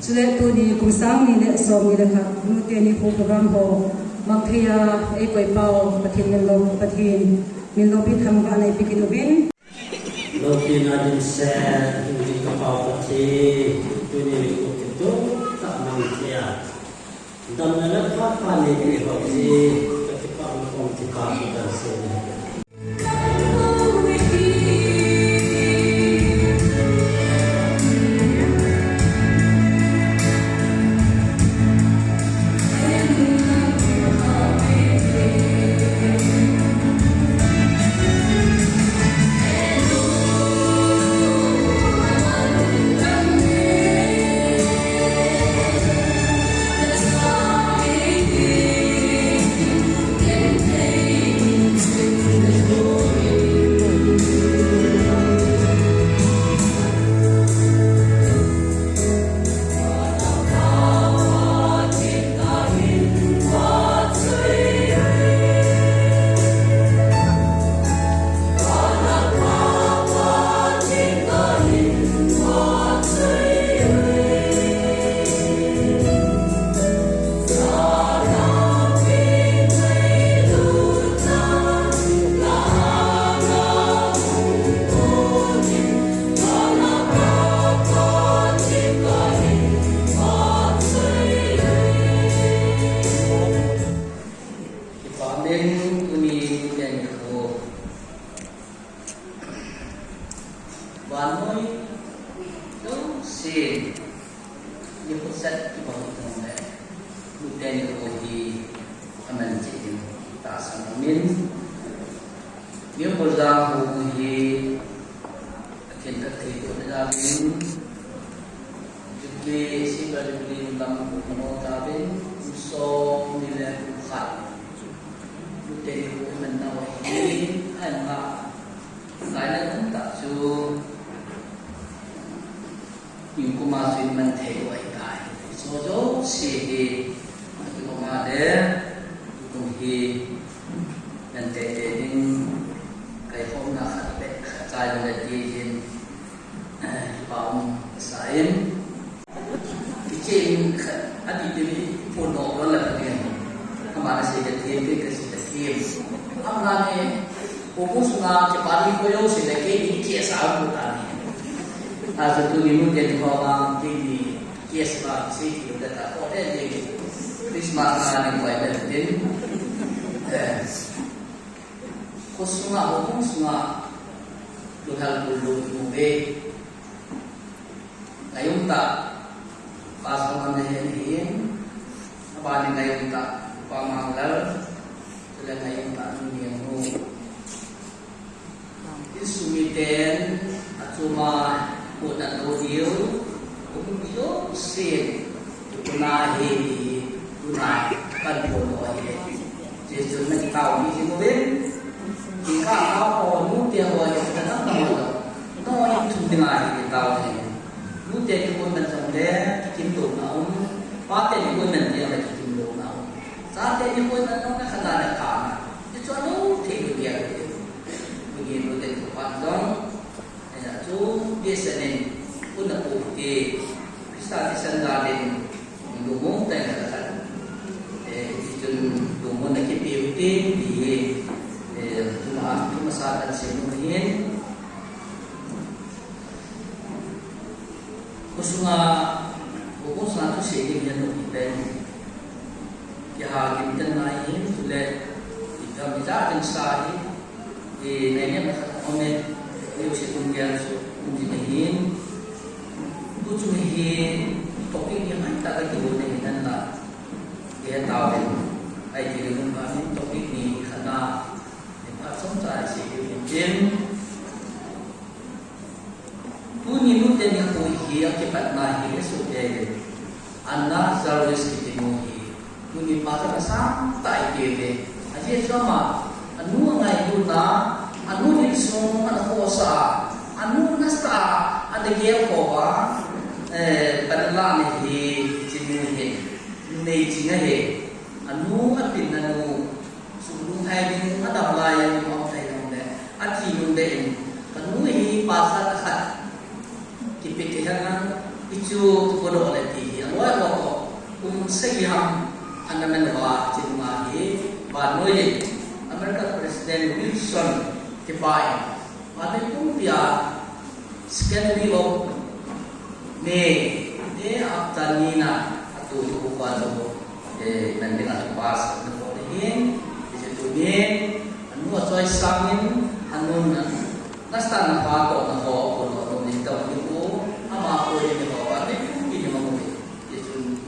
Chule tu ni kusang ni le som ni le kha nu te ni hu program ho makthia e koi pau pathin min lo bi tham ga nei pikin ubin lo tin adin se ni ka pau pati tu ni ko ke tu ta mang thia dam na la pa ni ni ho ji ka ti pa ko ti pa ka se Ichu kodo oleh ti sayam anamanwa chingma hi ba noi American President Wilson tipai mane pumpia second week of May de aftanina atu ibuka do nanding at pas no hin disitu bin anu choy samin anun nasta na pato na ho ko nito ko ama ko ni ho pa ni mo disun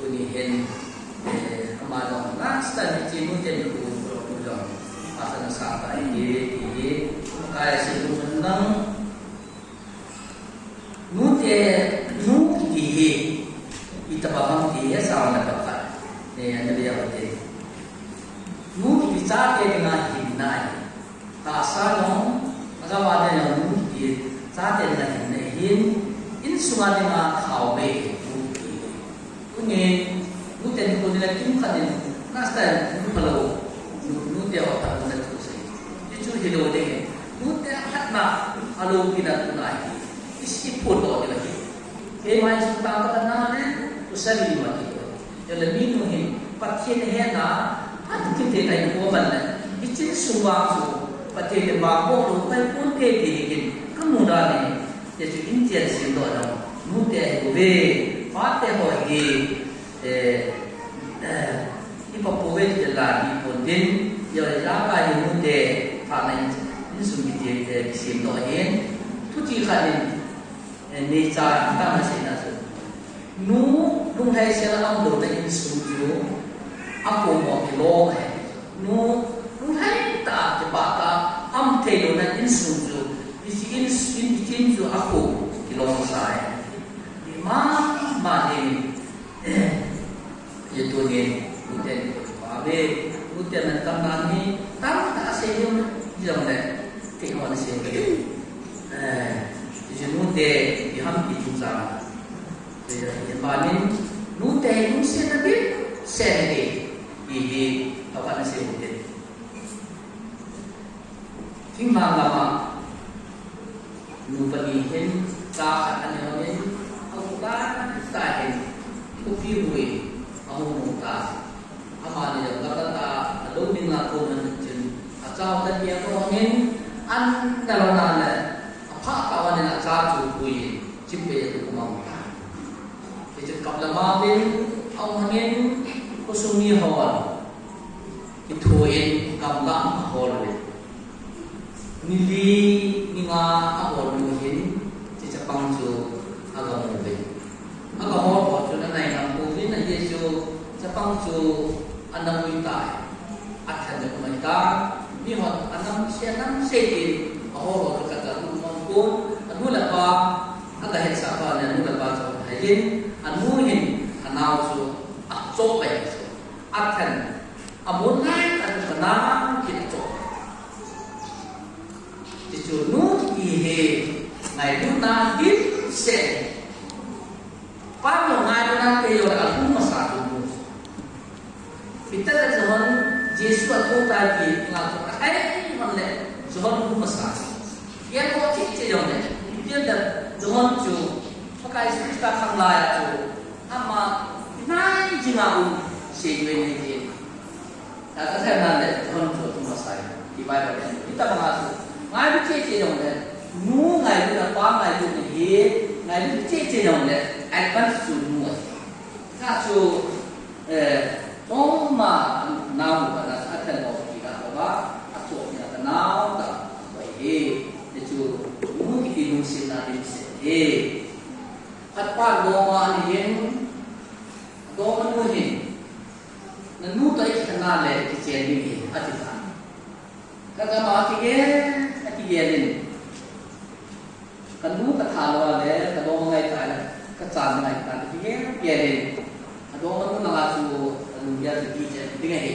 uni hen ama no nasta ni chimu ten ko do asa na sa ta ini kaya situ menang nute dihi ita paham dia sama nak dapat anda dia betul nu bicara dengan hinai kasano agama ada yang nu di saat dengan hinai in sungai dengan khaube ungin nu ten ko dia kim kanin nasta nu kalau nu dia otak nu terus itu hidup dia nu dia hatna alu kita tunai isi foto lagi mai suka kana ne usali mati ya lebih nuhin patien hena at kite tai ko ban ichi suwa su patien ba ko lu kai pun ke digin kamuda ne ya ju indian sin do no mute go be pate ho gi ipa powe de la di pondin ya ya ka ni mute pa nai insu mi de sin do hen tuti khanin ni cha ta ma sin na su nu lung hai sel am do na in studio apo mo ki lo hai nu lung hai ta de ba ta am te do na in studio is in ju apo ki lo sai di ma ni ye to ni uten ba be uten na tam na ni tam ta se yo jong le ti ho na se ke nute di ham di tusa banin nute nu se nabi sene ini apa nasi nute tingma lama nu pani hen ka ane ane aku ta hen ku fi hui aku nu ta ama ni da ta alo ning la ko man chen a chao ta dia ko hen an ta lo na le apa kawan na cha chu hui chimpe tu ko ma itu kapla mabin au hangin kusumi hawal itu in kapla hawal nili ninga hawal nuhin cica pangju agak mungkin agak hawal tu na nai nam mungkin na yesu capang ju anam wita akan jago mereka ni hot anam sianam sedin hawal tu kata tu mampun anu lapa agak heksa pa anu lapa tu hajin anuhin anau su akso pe akan amunai kan tenang kita dicunu ihe ngai tu na dit se pa ngai tu na ke yo aku masa tu kita dah zaman Yesus aku tadi ngaku ai manle zaman aku masa dia ko cik je yo ne dia dah zaman tu pakai kita khang lai tu ama nai jingau se yue ni je ta ta na le thon chu tu ma sai di bai ba kita mengasu ngai bu che che dong le nu ngai bu na pa ngai bu ni he ngai bu che che dong le ai ban su nu ka chu tong ma na bu ba na sa ta lo ki ka ba a chu ni ta na ta bai he de chu nu ki nu sin na di se he at pa doma ni yen doma nu hin na nu tai khana le ki chen ni ati ta ka ma ki ge ati ge len kan nu ta tha lo le ka doma ngai ta le ka chan ngai ta ki ge ge len doma nu na ga chu nu ya ti je ti ge he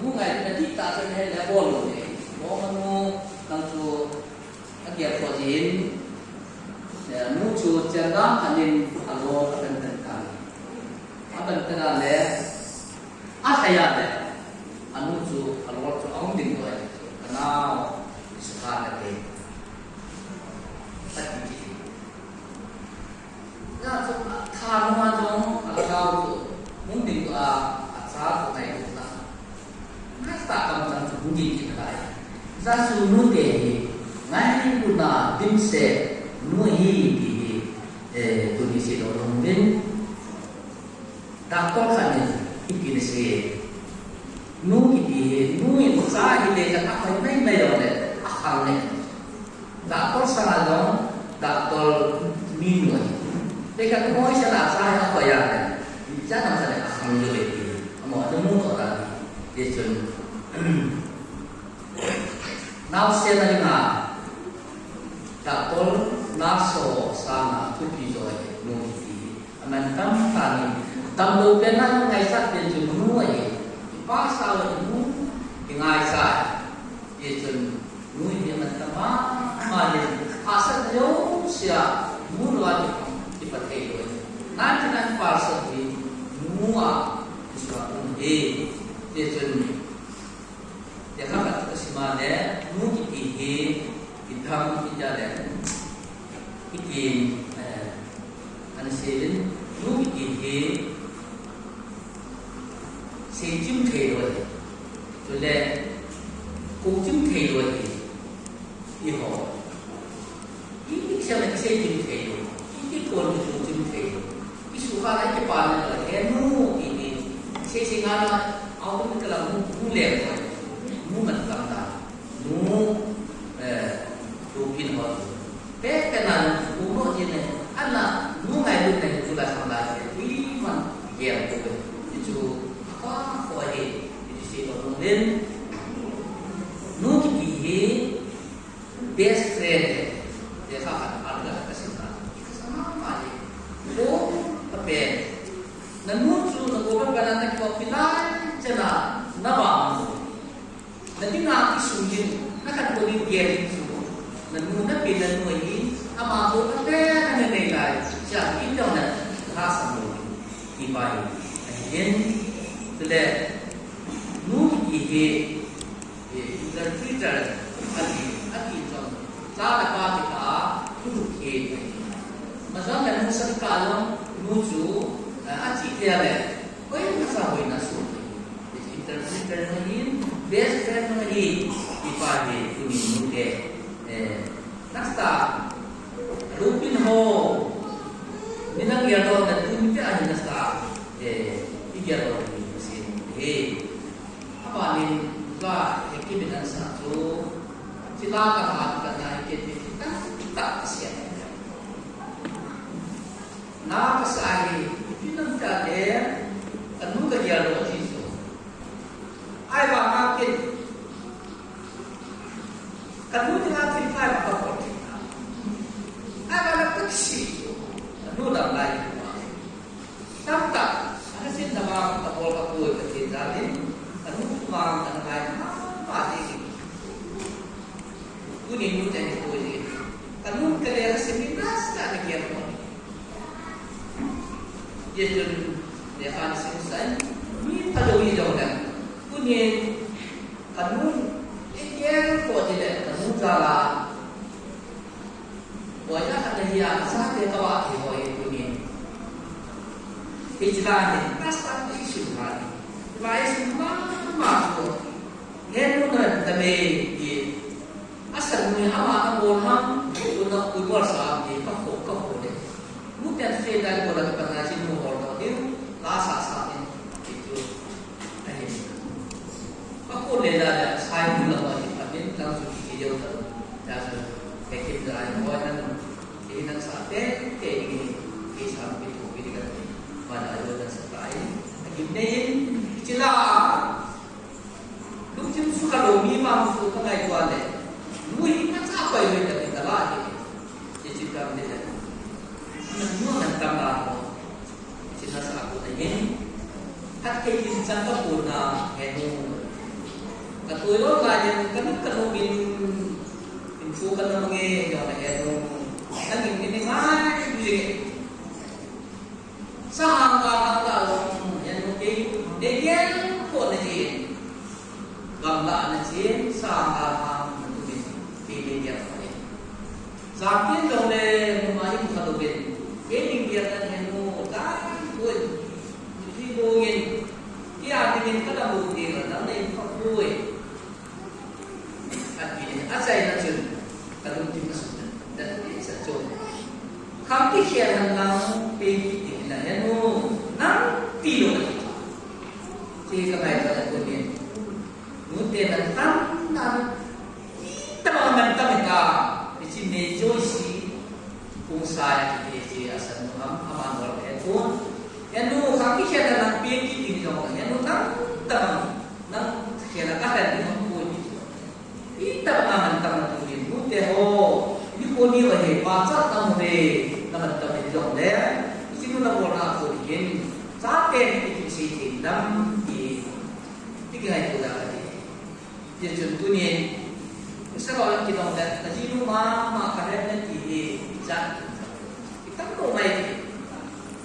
nu ngai na ti ta chen he le bo lo le doma nu kang chu a ge ko jin nu chu chen da hanin alo kan kan kan aban kana le a thaya le anu chu alo chu ong ding ko kana sukha na ke ati ji na chu kha no ma jong ala ka chu di kita lai. Zasu nu de ngai puna dim se nu hi di tu di se dorong bin daktor kan ni se nu ki nu yang sa hi de ka apa mai mai yo le akal ne daktor sana dong daktor minu dekat moi sana sa apa ya jangan sana akal le mo ada mu orang dia cun now se na nga daktor naso sana tu pi joy nu ki aman tam tani tam lo penan ngai sat dia cun nu ai ba sao nu ngai sa dia cun nu dia man tama ma dia asal yo sia mu lo di pakai do nanti nan parsa di mua suatu dia cun dia kata kesimane nu ki hitam ijale ikin anselin nu ki sejum thei rồi rồi là cũng chim thei rồi thì họ sao lại sejum thei rồi cái con cũng chim thei cái số khác cái bàn là cái nu thì se ngala au cũng cái là mu lẹ rồi mu mình làm ta nu tu pin họ bé cái nào cũng có gì này anh là nu ngày lúc này chúng ta làm lại cái mình dẹp được chú có phải thì sẽ có một lên nu ki best friend dia kata ada kesana mai lo apa na mutu na goban ganata ko pilay cena nawam na dinaki sujin na kan ko ni geri su na nuna pilan mo yi ama ko ate na nei lai siya ito na rasa mo ibai again today nu ki interpreter ati jong sa na pa kita tu ke masang dan musa kalong nuju aci dia le, kau yang masa boleh nasuh. Jadi interpreter ni, best friend ni, ipade kuni muda. Nasta, Rupin ho, minang dia tahu dan kuni dia ada nasta, dia tahu ni mesti. Apa ni? Juga kita dengan satu, silakan hati kita tak siap. Nak sehari Pinang jade, anu kerja lo jisu. Ai bang makin, anu dengan tinggal apa pun. Ai bang taksi, anu dah lain. Tampak, ada sih nama kapol kapol kerja ni, anu mang anu lain apa sih? Kuning muda ni kuning. Anu kerja seminas tak kerja pun. Dia tu dia akan selesai. Ni kalau dia jangan punya kanun ikan kau tidak kanun jalan. Banyak ada yang asal dia tahu dia punya. Istilah ni pasti isu hari. Baik semua masuk. Henu nak tapi asal punya amat orang untuk ubah sah dia kau deh. Mungkin saya dah boleh berkata lasa itu aku leda saya pula lagi tapi langsung video tu jadi kayak jalan buatan ini nak sate kayak ini kisah itu kita pada ada sesuai lagi ni cila lu cuma suka lomi mampu kengai jual deh lu ini apa yang kita lagi jadi kita ni semua nak tambah nasa ako na yun at kay kinsan ka po na katuyo nga yung kanong info ka na mga naging minimay sa hanggang yan yan po na yun gamla na yun sa hanggang pinigyan pa rin sa akin daw na lumayong katubin pinigyan na yan mo dahil Jadi mungkin ia ingin kada bukti dan lain fakui. pun yang nu kami kena nak pergi di jauh yang nu nak terang nak kena kata di mana kita aman terang tu ni nu teh ni pun ni wahai pasal tamu deh nama terang di jauh deh sini nak bola tu ni saat ini sih dalam di tiga hari dah dia contohnya misalnya kita nak kaji rumah makanan nanti jangan kita tu mai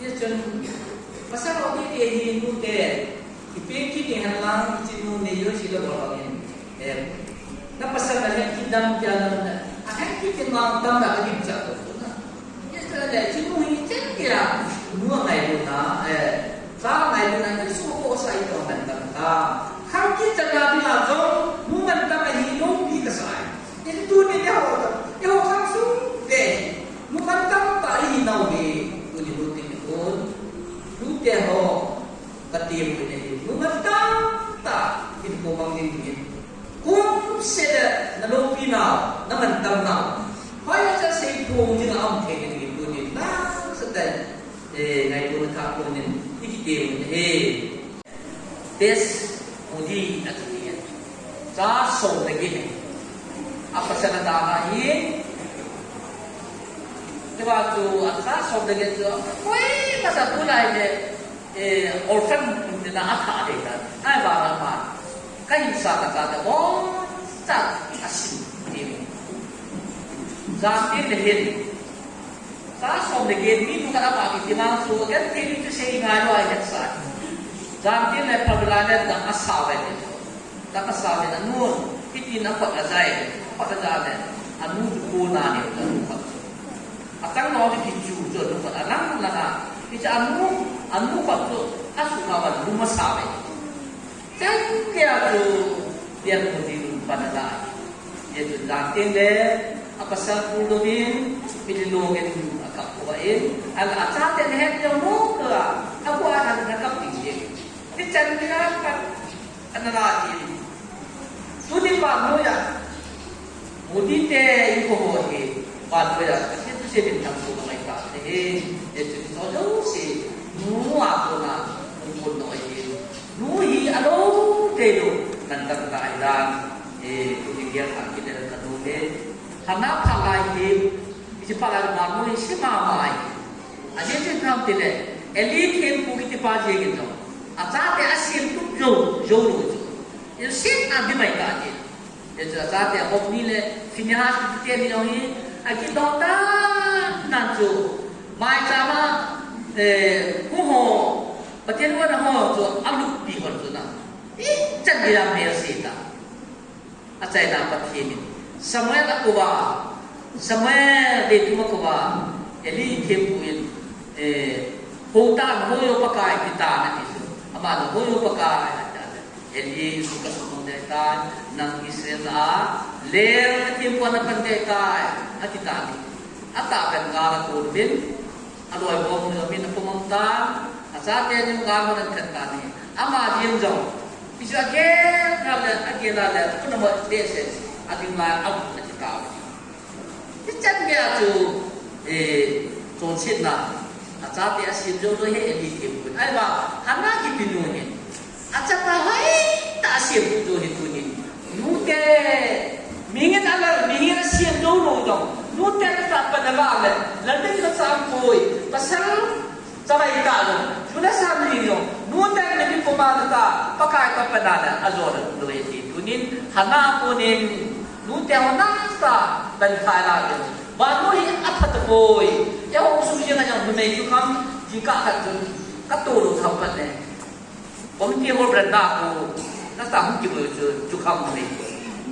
dia contoh pasal orang dia Hindu deh dipikir dengan lang cinu neyo sila orang ni na pasal ada kita jalan akan kita nak tambah lagi jatuh dia ada cinu ini cendera dua mai luna sama mai luna itu semua saya itu mentah kalau kita jadi langsung bukan tambah hidup di kesalahan jadi tu ni dia langsung deh bukan tambah hidup di dia ho katim ini bukan tak itu komang ini kum seda nalopina naman tamna kaya sa seipong jina am kaya ini ini na sedang ngai pun tak pun ini ikitim des mudi atlian sa so lagi apa sana dah ini sebab tu asal so lagi tu woi masa pula ini orphan na ata deka ai ba ma kai sa ta ta bo sa asin tim za tin de hin sa som de gen mi tu ka ba ki ma so kan tin tu sei nga lo ai sa za tin le pabla da asawe da asawe na nu ti na pa azai pa ta da ne anu ku na ni ta atang no ki ju jo no pa alang la na Bisa anu patut asukawan rumah sawe. Jangan dia berdiri pada dah. Dia tu datang deh. Apa satu domin pilihlogen akak kuain. Anak acat yang dia muka. Aku akan nakap tinggi. Dia jangan kan anak lagi. Sudi bahu ya. Mudi deh ibu bohi. Bahu ya. Kasi tu saya bintang tu mereka. Itu sodo si nu aku na pun noi nu hi alo telo nanti Thailand kemudian kita kedua karena palai ini palai baru si mamai aja tu tham tile elit hem kita paje gitu aja asil tu jauh itu sih ada mereka aja itu aja hobi nile finihas kita ni orang ini aja dokter nanti mai sama kuho bagian mana ho tu aluk di tu na jangan dia mersita acai dapat ini semua tak kuat semua di tu kuat jadi kemudian hutan hoyo pakai kita nanti aman hoyo pakai jadi suka semua mereka nang Israel ler tempat apa mereka kita atakan kalau kurbin Aduh, ibu mula min pemontan, asal dia ni kamu nak kata ni. Ama dia jauh. Bisa agak tu nama desa. Adik lah, aku nak cakap. Jangan dia tu contoh na. Asal dia si jauh tu he dia pun. Ayah, hana kita ni. Asal tahai tak siap tu ni. Mute, mingin ala mingin siap jauh dong. Nutek tak pada lalu kita sampai pasal sampai itu sudah sampai itu nutek lebih pemerintah pakai kepada azor dua itu ni hana punin nutek nasta dan kaya baru ini apa tu ya usulnya yang memang kam jika katul sampai ni pemikir berenda aku nasta mungkin itu juga mungkin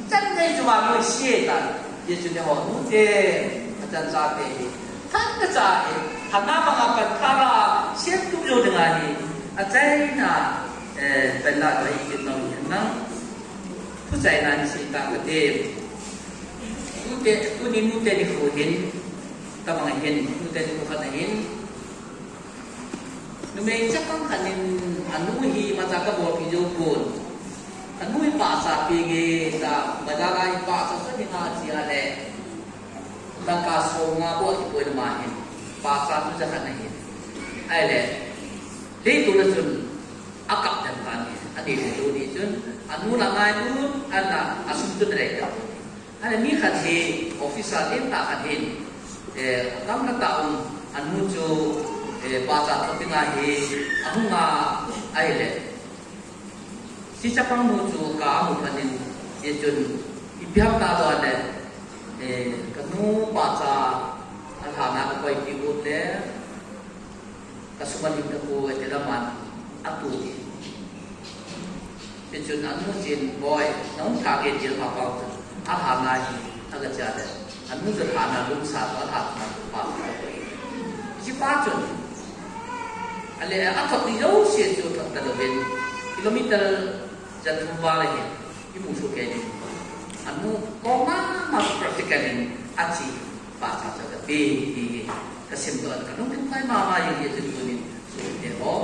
jangan cuma mengisikan dia sudah orang muda macam sahaja ini, tak kecapi, karena mengapa cara siap tujuh dengan ini, ajaina benda tu ikut nampaknya, pujian si tak kedip, muda dikuhin, tamangahin, muda dikuhanin, numecakkan kanin anuhi macam kabur hijau pun. Anu bahasa pergi tak berjalan bahasa sebenarnya siapa dan kasong ngabut boleh main bahasa tu jangan naik ไอ้เลยเลี้ยตัวละจนอากับจันทานนี่อันนี้ดูดีจนอันนู้นละไงนู้นอันน่ะอาสุตุนเรกับอันนี้ขัดเหออฟฟิศเล่นตาขัดเหกำนักตาอันนู้นจูภาษาที่งาเหอันงาไอ้เลยสิจับปังนู้นจูกามุขันนี่จนอีพิฮตาตัวเนี่ยกันนู้ภาษาอันหานักไปที่บุตรเลยkasuman itu ko etelaman atu jun anu jin boy nong target jil apa apa nai agak jada anu sederhana lum sa apa apa si pacun ale atok di jauh si tu tak ada ben kilometer jatuh balik ini musuh kayak ni anu koma mas praktikan aci baca saja be kesimpulan kan mungkin saya mama yang dia tunjukin sudah oh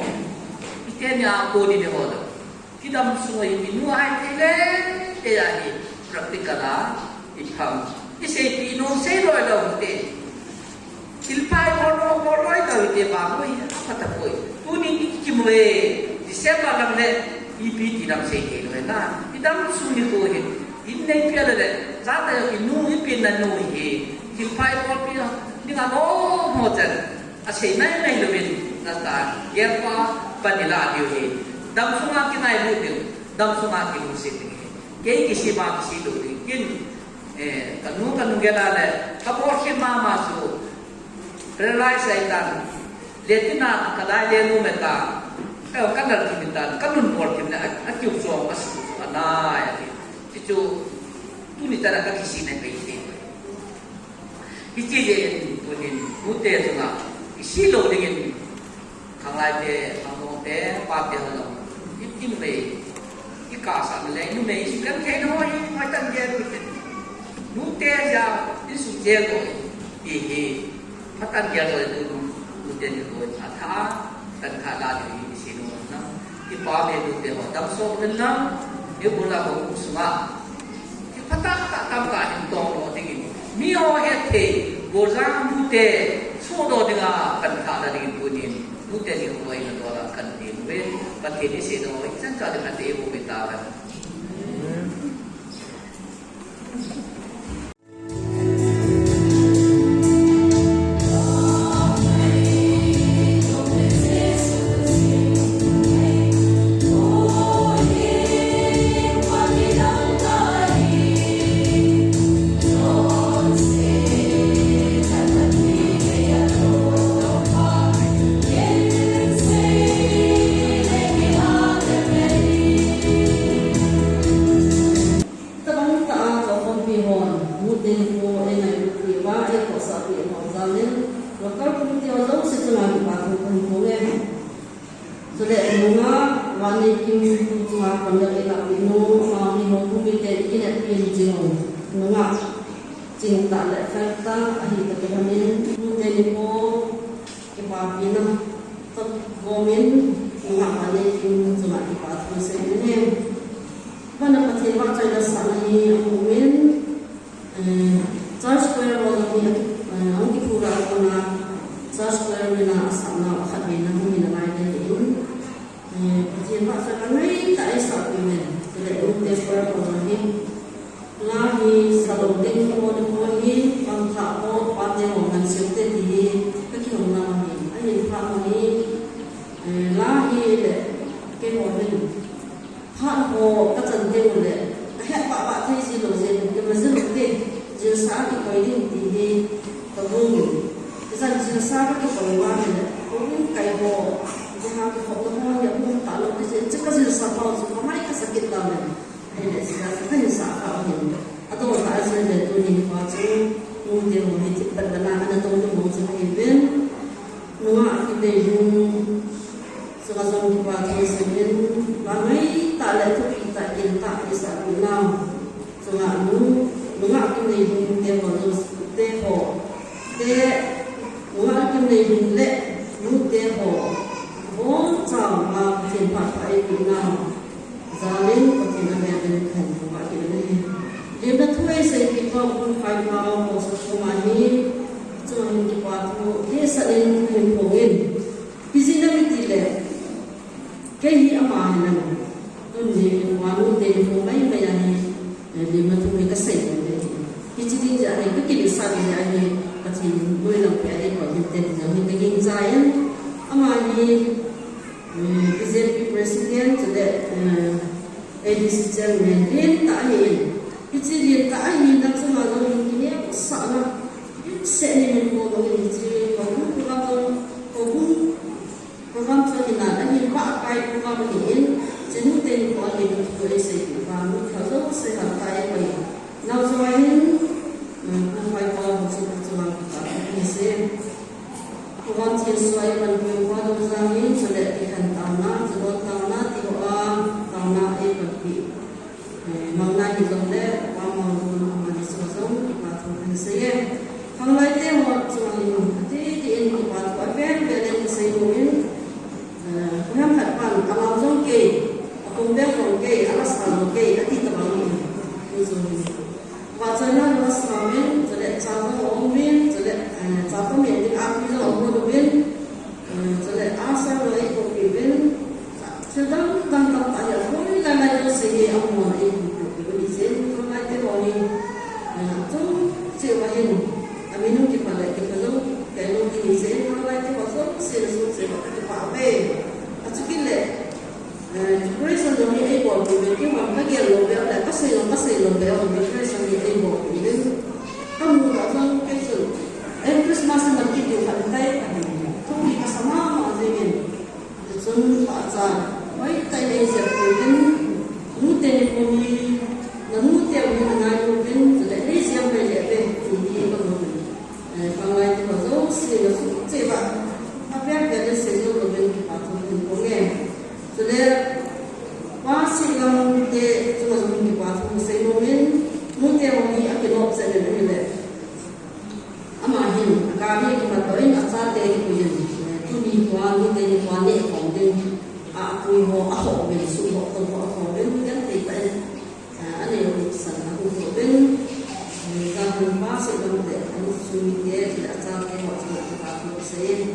ikannya aku di dehol kita semua ini nuai kelen dia ini praktikala ikam isi pino selo ada udah silpai kono ada udah baru ini apa tak koi tuh kimwe Desember namanya ipi tidak sih itu na kita semua itu ini piala deh zat inu ipi nanu ini silpai kono Dengan hotel, asyik naik lebih nasta, yerpa panila dia. Dam sungai kita ibu dia, dam sungai kita musik ni. Kaya kisi bang kisi tu ni, kanu gela le, kapor si mama su, relai saitan, letina kadai lenu meta, kanal kimitan, kanun bor kimitan, akiu suam as, anai, itu tu ni tak ada kisi ni kaya Ije punin mute tuna isilo dengan kanglai te angong te pa te halam itim me ikasa mele nu me sikan ke no i matan je mute ja isu je ko i matan je ko tu mute ni ko atha tan khala di sino na i pa me mute ho dam so na ni bola ko usma i pata ta tam ka hin tong no tingin Mio hete gozang mute sodo dengan kan dari punin mute ni koi na dola kan timbe pati ni sino isan sa dengan tebo bitaran cái gì mà này tôi gì qua lúc đây không mấy bây giờ này để mà tôi cái sấy này cái chỉ đi ra này cái gì sao đi ra này cái gì nuôi lòng bé ấy còn hiện tại giờ những cái gì dài á mà gì cái gì president để ADC chairman liên tại hiện cái chỉ liên tại hiện đang xem mà nó như thế sợ lắm sẽ nên mình mua cái gì có cũng program cho nên là đã nhìn bạ cái program này chính lúc tên có những người sẽ và mình theo dõi sẽ làm tay vậy nào rồi không phải có một số trường hợp như thế program thiên xoay mình vừa qua đâu ra những cho để cái hành tàu na cho tàu na thì họ tàu na ấy bật bị mong na thì giống đấy qua mong mà đi sử dụng và thuộc hành xe không lấy thêm một trường thì anh cũng bảo có phép về đây xây dựng Kami hadapan alam zongke, akumber zongke, alas zongke, ati tabang ni. Wajana alas ramen, jadi cara ombin, jadi cara menjadi api zong ombin, jadi asal lagi ombin. Sedang tentang tanya, boleh kan ada segi amun itu izin kalau itu oni, tu cewain, aminu kita tu kalau izin kalau itu masuk sesuatu itu pape. Achukile decoration do ni able to make you want to get low bell like kasi low bell decoration ni able even kamu tak tahu kasi Christmas na kita kan tay tu di kasama ma zengin sun paza wai tay ni siap pun mute ni pumi namu tiap ni na yo pun jadi ni siap ni jadi ini kalau itu masuk sih coba apa yang ada sejauh lebih jadi masih yang dia cuma mungkin buat musim momen mungkin orang ini akan opsi dari ini. Amahin kami kemarin asal dari kuyen tu di kuan ni kongden aku ho besok aku kan tidak ada yang sana aku ben kalau masih ada aku sulit dia tidak asal dari waktu aku saya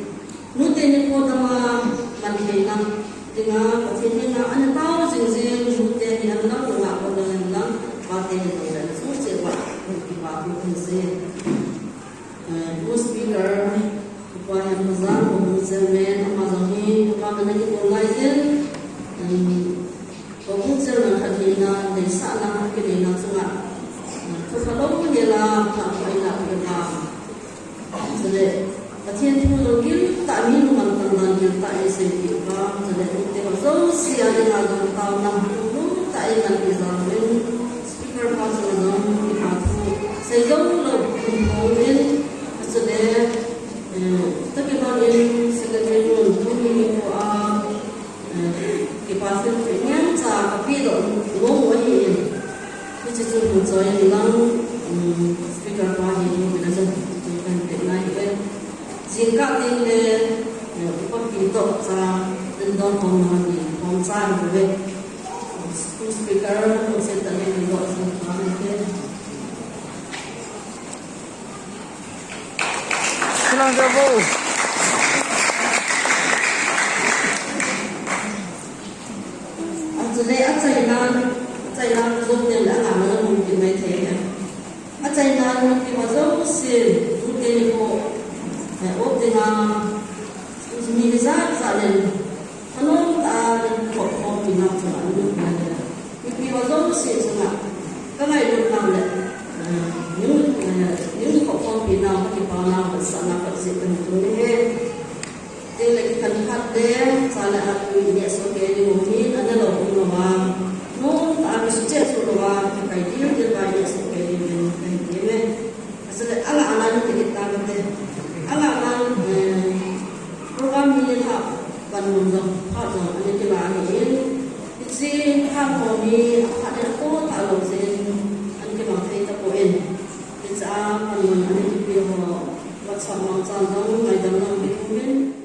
mungkin ko dama manhina dengan pastinya anda tahu sih mungkin yang anda nak dengan pastinya dan susah buat dipakai sih speaker upaya mazan mengucapkan amazoni upaya lagi online mengucapkan hadina dari sana kini nak sangat kalau dia lah tak boleh nak kita jadi Patian tu logil tak minum makanan yang tak esok jadi kita harus siap dengan tahun 60 tak ingat examen speaker pasal zaman kita sejauh lebih mungkin sudah tapi kalau sekali pun ini kita pasal dengan cara tapi dong ini itu tu saya bilang speaker pasal ini kita jangan terlalu jika ini pembentuk tentang pemahami pemsahan boleh speaker untuk tadi juga semua itu. Silang Jabu. Jadi China dùng tiền đã làm nó mungkin mấy thế này. China mungkin masuk sih mungkin itu dengan milizar sahaja, kalau ada kok pinang cuma itu ada. Mungkin wajib sih cuma, kalau itu namanya, những kok pinang kita nak bersama bersama itu ni. Dia lagi kan hadir, salah aku ini sebagai mungkin ada loh orang, no tak suci suruh kita dia banyak sebagai ini. Asal ala itu kita kata. Alam program ini tak bangun hak ini kita ini isi hak kami ada tu tak login anke mangkai tak poin kita bangun ini dia buat sama sama dengan dalam bikin